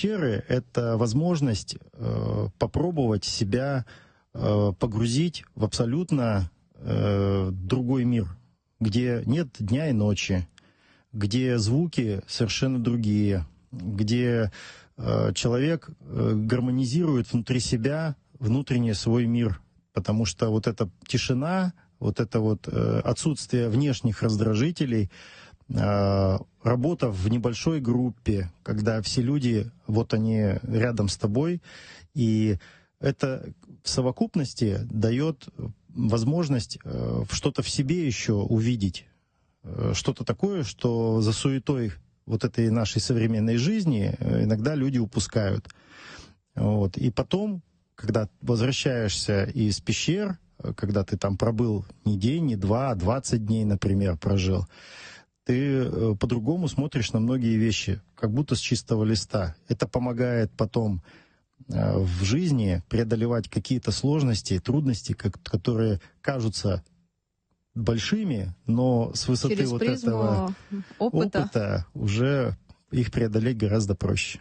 Пещеры — это возможность попробовать себя погрузить в абсолютно другой мир, где нет дня и ночи, где звуки совершенно другие, где человек гармонизирует внутри себя внутренний свой мир, потому что вот эта тишина, вот это вот отсутствие внешних раздражителей, работа в небольшой группе, когда все люди, вот они рядом с тобой, и это в совокупности дает возможность что-то в себе еще увидеть, что-то такое, что за суетой вот этой нашей современной жизни иногда люди упускают. Вот. И потом, когда возвращаешься из пещер, когда ты там пробыл не день, не два, а 20 дней, например, прожил, ты по-другому смотришь на многие вещи, как будто с чистого листа. Это помогает потом в жизни преодолевать какие-то сложности, трудности, которые кажутся большими, но с высоты Через вот призму этого опыта. опыта уже их преодолеть гораздо проще.